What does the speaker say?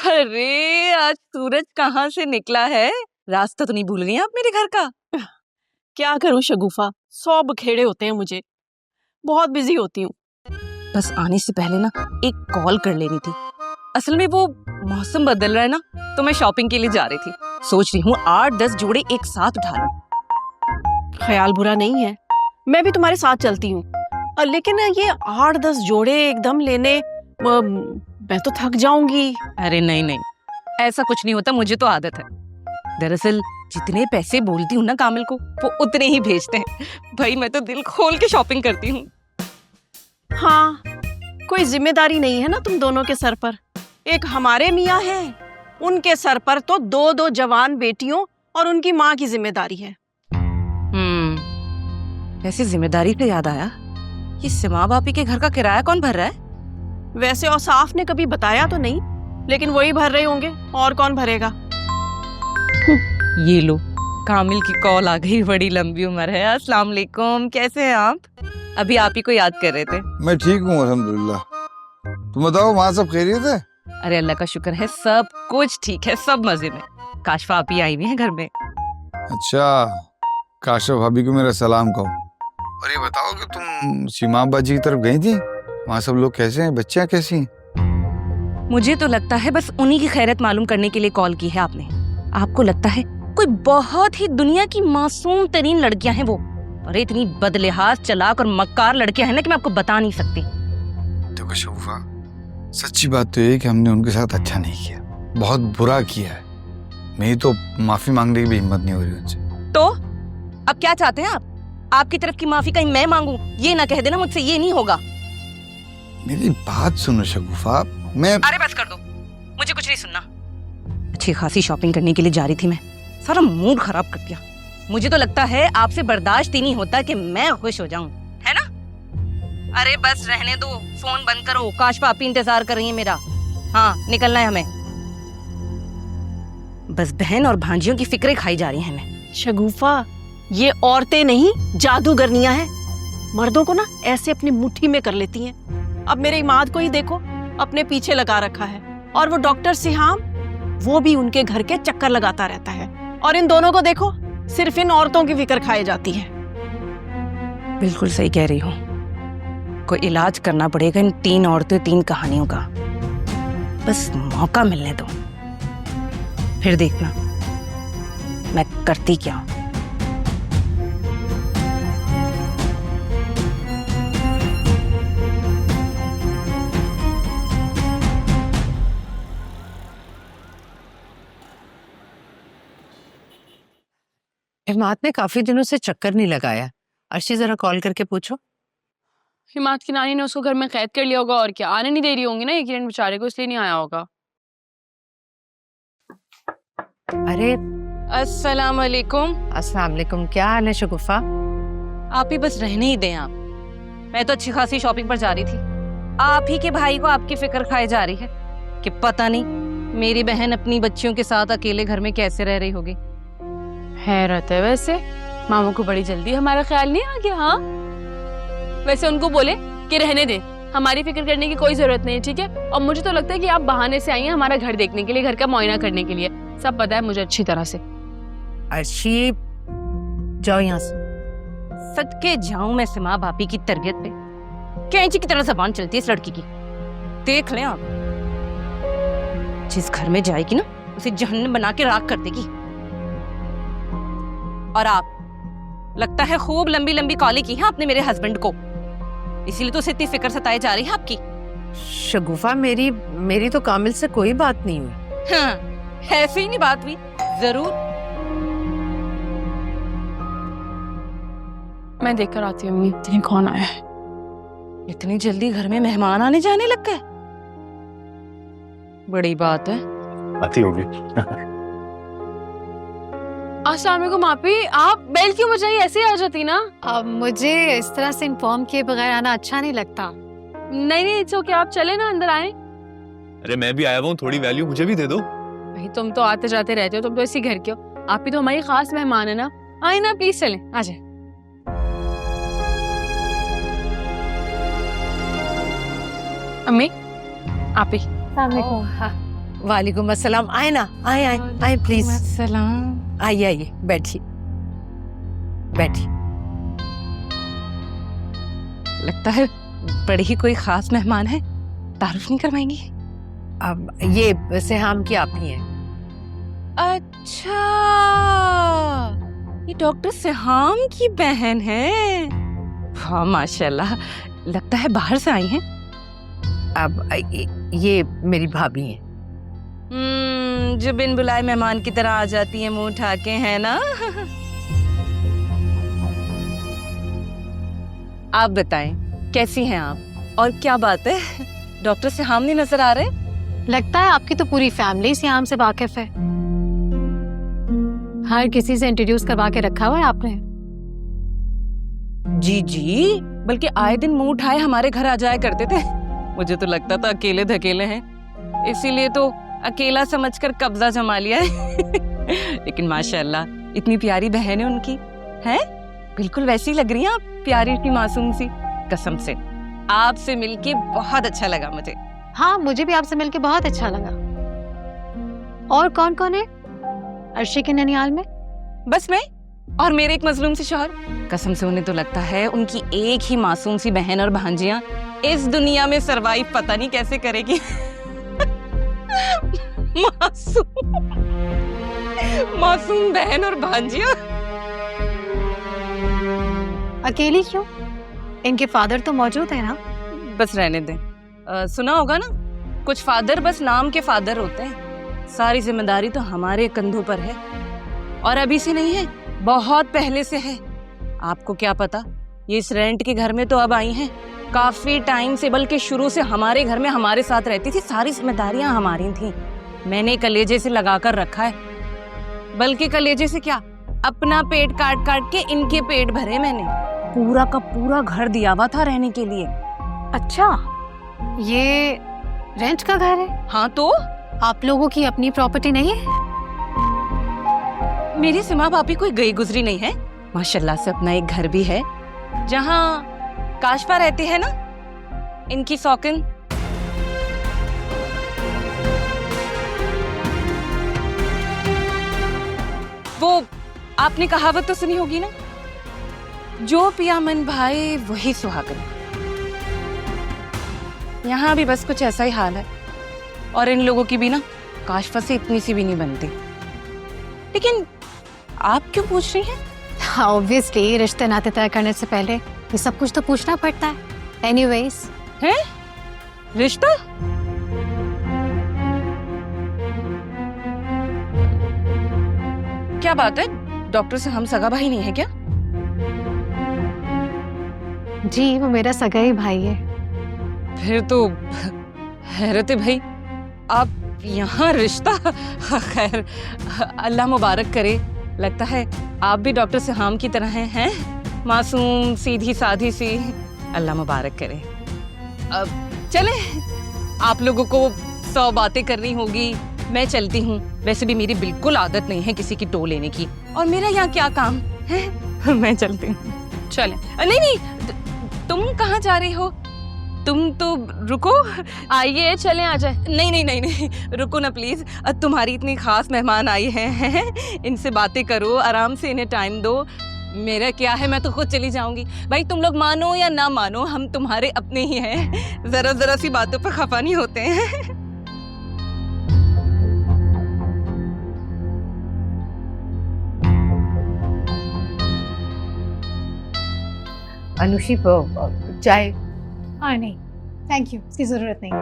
अरे आज सूरज कहाँ से निकला है? रास्ता तो नहीं भूल गई आप मेरे घर का? क्या करूं शगुफा, 100 बखेड़े होते हैं मुझे, बहुत बिजी होती हूँ। बस आने से पहले ना एक कॉल कर लेनी थी। असल में वो मौसम बदल रहा है ना, तो मैं शॉपिंग के लिए जा रही थी। सोच रही हूँ 8-10 जोड़े एक साथ उठा लूं। ख्याल बुरा नहीं है, मैं भी तुम्हारे साथ चलती हूँ। लेकिन ये 8-10 जोड़े एकदम लेने मैं तो थक जाऊंगी। अरे नहीं नहीं, ऐसा कुछ नहीं होता, मुझे तो आदत है। दरअसल जितने पैसे बोलती हूँ ना कामिल को, वो उतने ही भेजते हैं। भाई मैं तो दिल खोल के शॉपिंग करती हूँ। हाँ, कोई जिम्मेदारी नहीं है ना तुम दोनों के सर पर। एक हमारे मियाँ है, उनके सर पर तो 2-2 जवान बेटियों और उनकी माँ की जिम्मेदारी है। वैसे जिम्मेदारी से याद आया, ये सिमा भाभी के घर का किराया कौन भर रहा है? वैसे औसाफ ने कभी बताया तो नहीं, लेकिन वही भर रहे होंगे, और कौन भरेगा। ये लो, कामिल की कॉल आ गई। बड़ी लंबी उम्र है। अस्सलाम वालेकुम, कैसे हैं आप? अभी आप ही को याद कर रहे थे। मैं ठीक हूँ अल्हम्दुलिल्लाह। तुम बताओ वहाँ सब खैरियत है? अरे अल्लाह का शुक्र है, सब कुछ ठीक है, सब मजे में। काशफा आप ही आई हुई हैं घर में। अच्छा, काशफ भाभी को मेरा सलाम कहो। और ये बताओ कि तुम सीमा बाजी की तरफ गई थी, वहाँ सब लोग कैसे हैं, बच्चियाँ कैसी हैं? मुझे तो लगता है बस उन्हीं की खैरियत मालूम करने के लिए कॉल की है आपने। आपको लगता है कोई बहुत ही दुनिया की मासूम तरीन लड़कियां हैं वो, और इतनी बदलिहाज, चालाक और मक्कार लड़कियां हैं ना कि मैं आपको बता नहीं सकती। देखो शगुफा, सच्ची बात तो ये कि हमने उनके साथ अच्छा नहीं किया, बहुत बुरा किया है। मेरी तो माफी मांगने की भी हिम्मत नहीं हो रही उनसे। तो अब क्या चाहते हैं आप? आपकी तरफ की माफी कहीं मैं मांगू? ये ना कह देना मुझसे ये नहीं होगा। मेरी बात सुनो शगुफा, मैं अरे बस कर दो, मुझे कुछ नहीं सुनना। अच्छी खासी शॉपिंग करने के लिए जा रही थी मैं, सारा मूड खराब कर दिया। मुझे तो लगता है आपसे बर्दाश्त ही नहीं होता कि मैं खुश हो जाऊं, है ना? अरे बस रहने दो, फोन बंद करो। काशफा आप ही इंतजार कर रही है मेरा। हाँ, निकलना है हमें। बस बहन और भांजियों की फिक्रें खाई जा रही हैं हमें। शगुफा, ये औरतें नहीं जादूगरनियां हैं। मर्दों को ना ऐसे अपनी मुट्ठी में कर लेती हैं। अब मेरे इमाद को ही देखो, अपने पीछे लगा रखा है। और वो डॉक्टर सिहाम, वो भी उनके घर के चक्कर लगाता रहता है। और इन दोनों को देखो, सिर्फ इन औरतों की फिक्र खाई जाती है। बिल्कुल सही कह रही हो। कोई इलाज करना पड़ेगा इन 3 औरतों 3 कहानियों का। बस मौका मिलने दो, फिर देखना मैं करती क्या हूं। हिमात ने काफी दिनों से चक्कर नहीं लगाया। अर्शी जरा कॉल करके पूछो। हिमात की नानी ने उसको घर में कैद कर लिया होगा, और क्या आने नहीं दे रही होंगी ना एक किरण बेचारे को, इसलिए नहीं आया होगा। अरे अस्सलाम वालेकुम। अस्सलाम वालेकुम, क्या हाल है शगुफा? आप ही बस रहने ही दें आप। मैं तो अच्छी खासी शॉपिंग पर जा रही थी। आप ही के भाई को आपकी फिक्र खाए जा रही है कि पता नहीं मेरी बहन अपनी बच्चियों के साथ अकेले घर में कैसे रह रही होगी। हैरत है, वैसे मामू को बड़ी जल्दी हमारा ख्याल नहीं आ गया। हाँ, वैसे उनको बोले कि रहने दे, हमारी फिक्र करने की कोई जरूरत नहीं है, ठीक है? और मुझे तो लगता है कि आप बहाने से आई हैं हमारा घर देखने के लिए, घर का मुआयना करने के लिए। सब पता है मुझे अच्छी तरह से। अर्शी, जाओ यहाँ से। सदके जाऊं मैं सिमा भाभी की तरबियत पे। कैंची की तरह जबान चलती है इस लड़की की। देख लें आप, जिस घर में जाएगी ना उसे जहन्नम बना के राख कर देगी। और आप, लगता है खूब लंबी लंबी कॉलें की हैं आपने मेरे हस्बैंड को, इसीलिए तो उसे इतनी फिक्र सताई जा रही है आपकी। शगुफा, मेरी तो कामिल से कोई बात नहीं हुई। हाँ, ऐसे ही नहीं बात हुई, जरूर। मैं देखकर आती हूँ अम्मी, कौन आया है। इतनी जल्दी घर में मेहमान आने जाने लग गए? बड़ी बात है। आती होगी। अस्सलाम वालेकुम आपी, आप बेल क्यों बजाई? ऐसे ही आ जाती ना। अब मुझे इस तरह से इन्फॉर्म किए बगैर आना अच्छा नहीं लगता। नहीं नहीं, इट्स ओके, आप चले ना, अंदर आए। अरे मैं भी आया हुआ हूँ, थोड़ी वैल्यू मुझे भी दे दो। भाई तुम तो आते जाते रहते हो, तुम तो इसी घर के हो। आप भी तो हमारी खास मेहमान है ना। आए ना, प्लीज चलें, आ जाए। अम्मी, आप ही। वालेकुम अस्सलाम। आए ना, आए आए आए प्लीज, सलाम। आइए आइए, बैठिए बैठिए। लगता है बड़े ही कोई खास मेहमान है, तारुफ नहीं करवाएंगी? अब ये सिहाम की आप ही हैं। अच्छा, ये डॉक्टर सिहाम की बहन है। हाँ माशाल्लाह, लगता है बाहर से आई हैं। अब ये मेरी भाभी हैं। जो बिन बुलाए मेहमान की तरह आ जाती है मुंह उठा के, है ना? आप बताएं, कैसी हैं आप और क्या बात है, डॉक्टर सिहाम नहीं नजर आ रहे? लगता है आपकी तो पूरी फैमिली सियाम से वाकिफ है। हर किसी से इंट्रोड्यूस करवा के रखा हुआ है आपने। जी जी, बल्कि आए दिन मुंह उठाए हमारे घर आ जाया करते थे। मुझे तो लगता था अकेले धकेले हैं, इसीलिए तो अकेला समझकर कब्जा जमा लिया है। लेकिन माशाल्लाह इतनी प्यारी बहन है उनकी, है बिल्कुल वैसी लग रही हैं आप, प्यारी सी मासूम सी। कसम से आपसे मिलके बहुत अच्छा लगा मुझे। हाँ, मुझे भी आपसे मिलके बहुत अच्छा लगा। और कौन कौन है अर्शी के ननियाल में? बस मैं और मेरे एक मजलूम से शौहर। कसम से उन्हें तो लगता है उनकी एक ही मासूम सी बहन और भांजियां इस दुनिया में सरवाइव पता नहीं कैसे करेगी। मासूम बहन और भांजियां। अकेली क्यों? इनके फादर तो मौजूद है ना। बस रहने दें। सुना होगा ना, कुछ फादर बस नाम के फादर होते हैं, सारी जिम्मेदारी तो हमारे कंधों पर है। और अभी से नहीं है, बहुत पहले से है। आपको क्या पता, ये इस रेंट के घर में तो अब आई हैं, काफी टाइम से, बल्कि शुरू से हमारे घर में हमारे साथ रहती थी, सारी जिम्मेदारियां हमारी थी। मैंने कलेजे से लगाकर रखा है, बल्कि कलेजे से क्या, अपना पेट काट काट के इनके पेट भरे मैंने। पूरा का पूरा घर दिया हुआ था रहने के लिए। अच्छा, ये रेंट का घर है? हाँ तो आप लोगों की अपनी प्रॉपर्टी नहीं है? मेरी सिमा भाभी कोई गई गुजरी नहीं है, माशाल्लाह से अपना एक घर भी है, जहाँ काशफा रहती है ना, इनकी सौकिन। वो आपने कहावत तो सुनी होगी ना, जो पिया मन भाई वही सुहागन। यहाँ भी बस कुछ ऐसा ही हाल है। और इन लोगों की भी ना काशफा से इतनी सी भी नहीं बनती। लेकिन आप क्यों पूछ रही हैं? हाँ, ऑब्वियसली रिश्ते नाते तय करने से पहले ये सब कुछ तो पूछना पड़ता है। एनीवेज, हैं? रिश्ता? क्या बात है, डॉक्टर से हम सगा भाई नहीं है क्या? जी वो मेरा सगा ही भाई है। फिर तो हैरत है भाई, आप यहाँ रिश्ता। खैर, अल्लाह मुबारक करे। लगता है आप भी डॉक्टर सिहाम की तरह हैं, मासूम सीधी साधी सी। अल्लाह मुबारक करे। अब चले, आप लोगों को 100 बातें करनी होगी, मैं चलती हूँ। वैसे भी मेरी बिल्कुल आदत नहीं है किसी की टो लेने की, और मेरा यहाँ क्या काम है। मैं चलती हूँ। चले। नहीं नहीं, तुम कहाँ जा रही हो? तुम तो रुको। आइए चलें, आ जाए। नहीं नहीं नहीं नहीं, रुको ना प्लीज। तुम्हारी इतनी खास मेहमान आई हैं, इनसे बातें करो, आराम से इन्हें टाइम दो। मेरा क्या है, मैं तो खुद चली जाऊंगी। भाई तुम लोग मानो या ना मानो, हम तुम्हारे अपने ही हैं, जरा जरा सी बातों पर खफा नहीं होते हैं। अनुशी चाय। हाँ नहीं, थैंक यू, इसकी जरूरत नहीं।